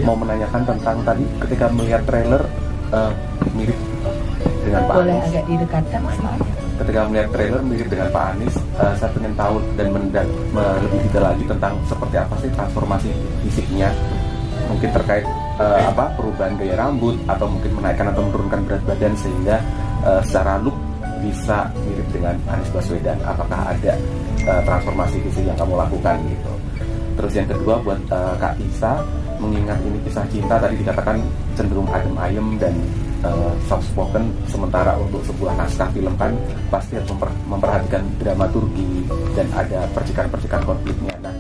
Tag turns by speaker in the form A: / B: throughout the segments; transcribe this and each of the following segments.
A: mau menanyakan tentang tadi ketika melihat trailer mirip dengan Pak
B: Boleh
A: Anies.
B: agak didekatkan soalnya.
A: Ketika melihat trailer mirip dengan Pak Anies, saya ingin tahu dan lebih detail lagi tentang seperti apa sih transformasi fisiknya, mungkin terkait perubahan gaya rambut atau mungkin menaikkan atau menurunkan berat badan sehingga secara look bisa mirip dengan Anies Baswedan. Apakah ada transformasi fisik yang kamu lakukan gitu? Terus yang kedua buat Kak Tisa, mengingat ini kisah cinta tadi dikatakan cenderung adem ayem dan soft spoken, sementara untuk sebuah naskah film kan pasti harus memperhatikan dramaturgi dan ada percikan-percikan konfliknya. Nah,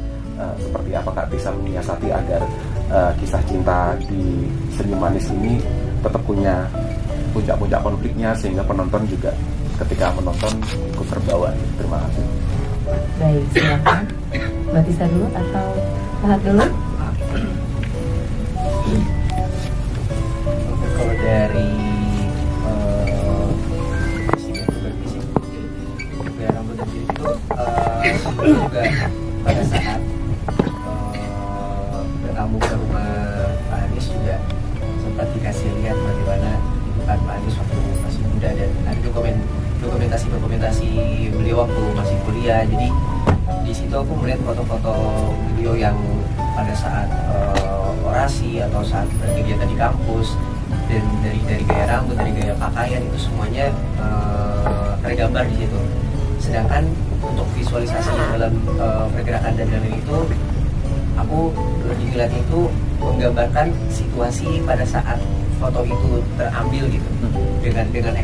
A: seperti apa Kak Tisa menyiasati agar kisah cinta di Senyum Manis ini tetap punya puncak-puncak konfliknya sehingga penonton juga ketika menonton ikut terbawa. Terima kasih.
B: Baik, silakan Mbak Tisa dulu atau Lahat dulu?
C: Kalau dari gaya rambut dan diri itu juga pada saat bertamu ke rumah Pak Anies juga sempat dikasih lihat bagaimana kehidupan Pak Anies waktu masih muda, dan ada dokumentasi beliau waktu masih kuliah. Jadi di situ aku melihat foto-foto beliau yang pada saat orasi atau saat berkegiatan di kampus, dan dari gaya rambut, dari gaya pakaian itu semuanya tergambar di situ. Sedangkan untuk visualisasi dalam pergerakan dan lain itu, aku lebih melihat itu menggambarkan situasi pada saat foto itu terambil gitu, dengan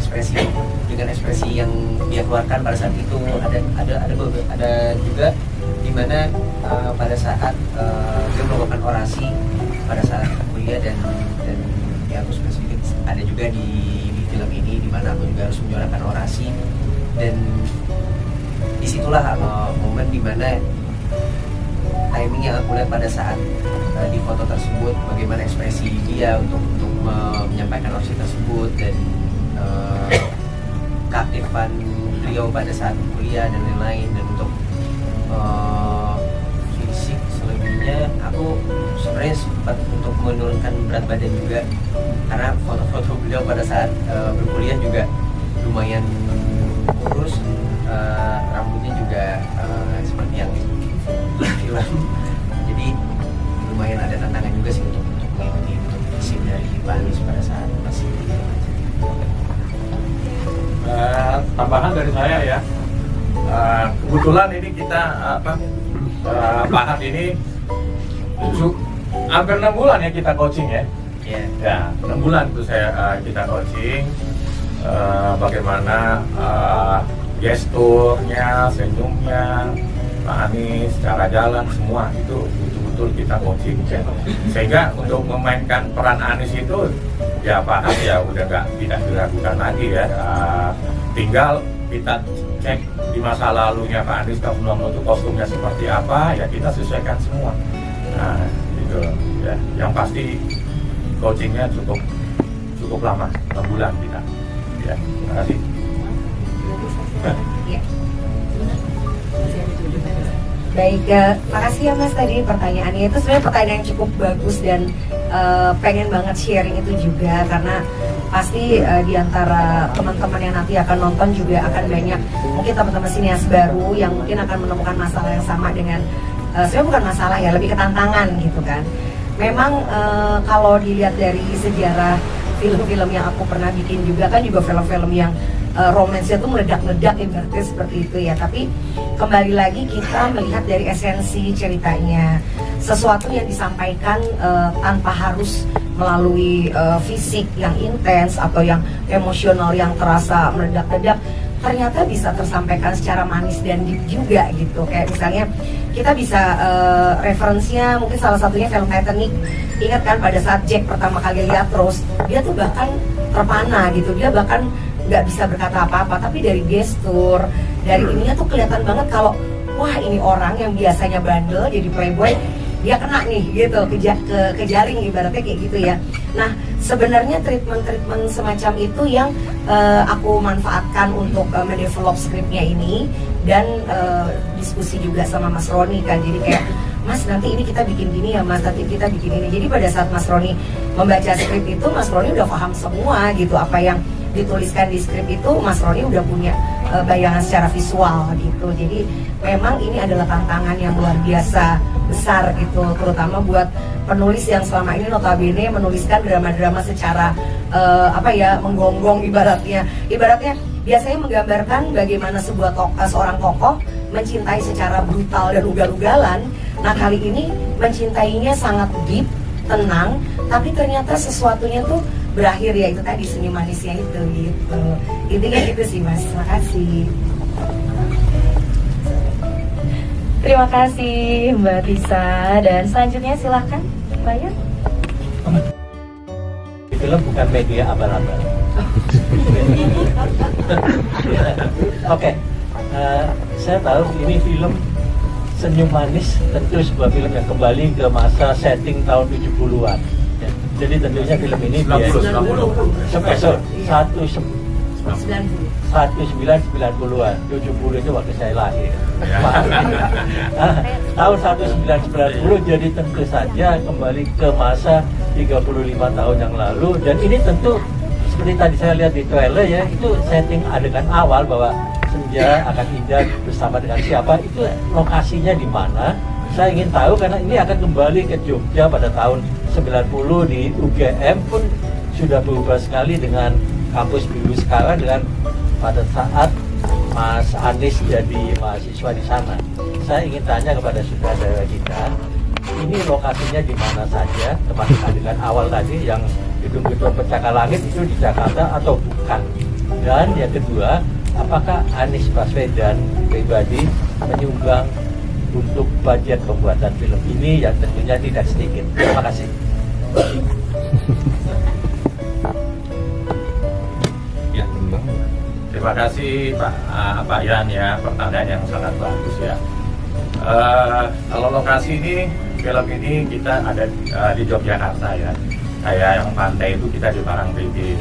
C: ekspresi yang dia keluarkan pada saat itu. Ada juga dimana pada saat dia melakukan orasi pada saat kuliah, dan ya aku spesifik ada juga di film ini dimana aku juga harus menyuarakan orasi, dan disitulah momen dimana timing yang aku lihat pada saat di foto tersebut, bagaimana ekspresi dia untuk menyampaikan orasi tersebut, dan keaktifan beliau pada saat kuliah dan lain-lain. Dan untuk fisik selebihnya, aku sebenarnya sempat untuk menurunkan berat badan juga, karena foto-foto beliau pada saat berkuliah juga lumayan kurus, rambutnya juga seperti yang film. Jadi lumayan ada tantangan juga sih untuk mengikuti fisik dari Pak Anies pada saat masih di film aja.
D: Tambahan dari saya ya, kebetulan ini kita Pak Hat ini hampir 6 bulan ya kita coaching ya. Ya, 6 bulan itu kita coaching bagaimana gesturnya, senyumnya Pak Anies, cara jalan, semua itu betul-betul kita coaching ya. Sehingga untuk memainkan peran Anies itu ya Pak Anies ya udah tidak diragukan lagi ya. Tinggal kita cek di masa lalunya Pak Anies tahun 60 itu kostumnya seperti apa, ya kita sesuaikan semua. Nah itu ya, yang pasti coachingnya cukup lama, 6 bulan kita ya. Terima kasih.
B: Baik, makasih ya Mas tadi pertanyaannya. Itu sebenarnya pertanyaan yang cukup bagus dan pengen banget sharing itu juga, karena pasti di antara teman-teman yang nanti akan nonton juga akan banyak mungkin teman-teman sinias baru yang mungkin akan menemukan masalah yang sama dengan sebenarnya bukan masalah ya, lebih ke tantangan gitu kan. Memang kalau dilihat dari sejarah film-film yang aku pernah bikin juga kan juga film-film yang romansnya tuh meledak-ledak ibaratnya seperti itu ya. Tapi kembali lagi kita melihat dari esensi ceritanya, sesuatu yang disampaikan tanpa harus melalui fisik yang intens atau yang emosional yang terasa meledak-ledak, ternyata bisa tersampaikan secara manis dan deep juga gitu. Kayak misalnya kita bisa referensinya mungkin salah satunya film Titanic. Ingat kan pada saat Jack pertama kali lihat Rose, dia tuh bahkan terpana gitu, dia bahkan nggak bisa berkata apa-apa, tapi dari gestur, dari ininya tuh kelihatan banget kalau wah ini orang yang biasanya bandel jadi playboy, dia kena nih gitu, ke jaring ibaratnya kayak gitu ya. Nah sebenarnya treatment semacam itu yang aku manfaatkan untuk mendevelop skripnya ini, dan diskusi juga sama Mas Roni kan. Jadi kayak Mas nanti ini kita bikin gini ya Mas, nanti kita bikin ini. Jadi pada saat Mas Roni membaca skrip itu, Mas Roni udah paham semua gitu, apa yang dituliskan di skrip itu Mas Roni udah punya bayangan secara visual gitu. Jadi memang ini adalah tantangan yang luar biasa besar gitu, terutama buat penulis yang selama ini notabene menuliskan drama-drama secara menggonggong ibaratnya biasanya menggambarkan bagaimana seorang tokoh mencintai secara brutal dan ugal-ugalan. Nah kali ini mencintainya sangat deep, tenang, tapi ternyata sesuatunya tuh berakhir ya itu tadi senyum manisnya itu gitu. Intinya gitu sih Mas. Makasih.
E: Terima kasih Mbak Tisa, dan selanjutnya silahkan Mbak Yan.
F: Film bukan media abal-abal. Oke, saya tahu ini film senyum manis, tentu sebuah film yang kembali ke masa setting tahun 70-an. Ya, jadi tentunya film ini 1990-an, 70 itu waktu saya lahir. Tahun 1990, jadi tentu saja kembali ke masa 35 tahun yang lalu. Dan ini tentu seperti tadi saya lihat di trailer ya, itu setting adegan awal bahwa senja akan indah bersama dengan siapa, itu lokasinya di mana. Saya ingin tahu karena ini akan kembali ke Jogja pada tahun 90. Di UGM pun sudah berubah sekali dengan kampus biru sekarang, dengan pada saat Mas Anies jadi mahasiswa di sana. Saya ingin tanya kepada saudara kita, ini lokasinya di mana saja, termasuk adegan awal tadi yang gedung-gedung pencakar langit itu di Jakarta atau bukan? Dan yang kedua, apakah Anies Baswedan pribadi menyumbang untuk budget pembuatan film ini yang tentunya tidak sedikit? Terima kasih.
D: Ya, terima kasih Pak Yan ya, pertanyaan yang sangat bagus ya. Kalau lokasi ini, film ini kita ada di Yogyakarta ya. Kayak yang pantai itu kita di Parangtritis.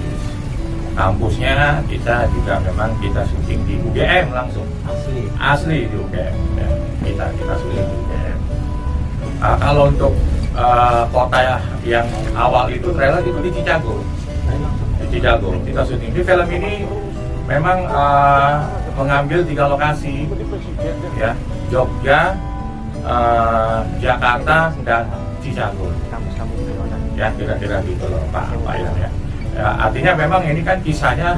D: Kampusnya kita juga memang kita syuting di UGM langsung. Asli di UGM ya. Kita syuting di UGM. Kalau untuk kota yang awal itu trailer itu di Chicago. Di Chicago kita syuting. Di film ini memang mengambil 3 lokasi ya, Jogja, Jakarta, dan Chicago. Ya kira-kira gitu loh Pak Yan ya. Ya, artinya memang ini kan kisahnya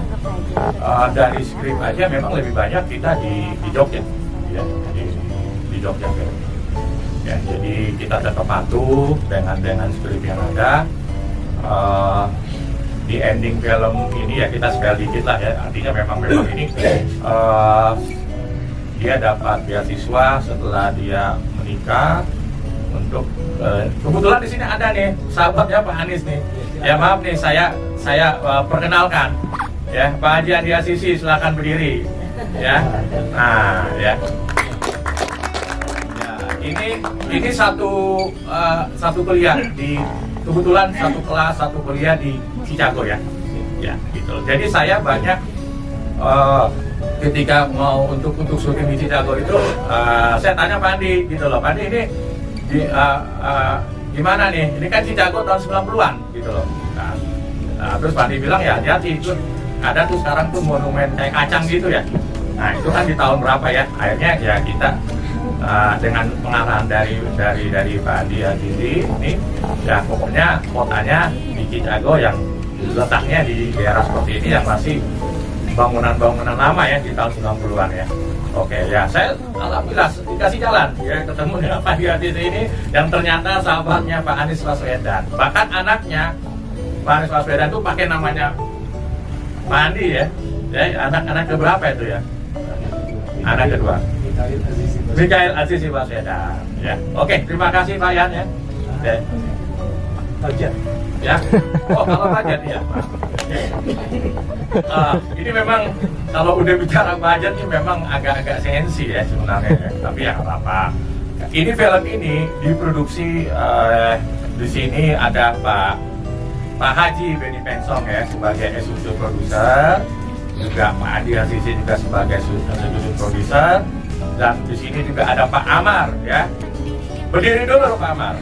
D: dari skrip aja memang lebih banyak kita di Jogja ya, di Jogja film. Ya, jadi kita tetap patuh dengan skrip yang ada. Di ending film ini ya kita spell dikit lah ya, artinya memang ini dia dapat beasiswa setelah dia menikah untuk kebetulan di sini ada nih sahabatnya Pak Anies nih. Ya maaf nih saya perkenalkan ya, Pak Haji Andi Asisi, silakan berdiri ya. Nah ya. Ya ini satu kuliah di, kebetulan satu kelas satu kuliah di Chicago ya. Ya gitu. Jadi saya banyak ketika mau untuk syuting di Chicago itu saya tanya Pak Andi gitu loh, Pak Andi ini gimana nih? Ini kan Chicago tahun 90-an gitu loh. Nah, terus Pak Andi bilang ya hati-hati, itu ada tuh sekarang tuh monumen kayak kacang gitu ya. Nah itu kan di tahun berapa ya? Akhirnya ya kita dengan pengarahan dari Pak Andi ini ya pokoknya kotanya di Chicago yang letaknya di daerah seperti ini yang masih bangunan-bangunan lama ya di tahun 90-an ya. Oke ya, saya alhamdulillah dikasih jalan ya, ketemu dengan Pak Andi ini yang ternyata sahabatnya Pak Anies Baswedan. Bahkan anaknya Pak Anies Baswedan itu pakai namanya Pak Andi ya. Ya, anak keberapa itu ya? Anak kedua. Mikhail Azizi Baswedan. Ya. Oke, terima kasih Pak Yan ya.
F: Budget.
D: Ya. Oh, kalau budget ya, Pak. Ini memang kalau udah bicara budget ini memang agak-agak sensi ya sebenarnya ya. Tapi ya nggak apa-apa. Ini film ini diproduksi di sini ada Pak Haji Beni Pensong ya sebagai executive producer, juga Pak Andi Asisi juga sebagai executive producer, dan di sini juga ada Pak Amar ya, Berdiri dulu Pak Amar.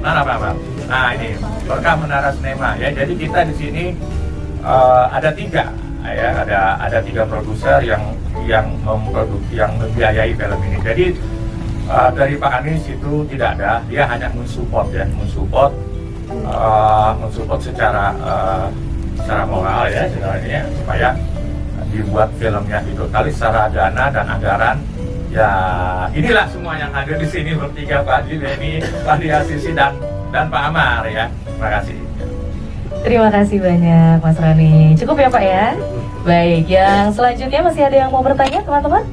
D: Mana Pak Amar? Nah ini berkah Menara Sinema ya. Jadi kita di sini ada 3 ya, ada 3 produser yang membiayai film ini. Jadi dari Pak Anies itu tidak ada, dia hanya mensupport ya, mensupport secara moral ya sebenarnya, supaya dibuat filmnya itu. Kali secara dana dan anggaran ya inilah semua yang hadir di sini bertiga, Pak Jimeni, Pak Diasisi dan Pak Amar ya. Terima kasih.
E: Terima kasih banyak Mas Roni. Cukup ya Pak ya? Baik, yang selanjutnya masih ada yang mau bertanya teman-teman?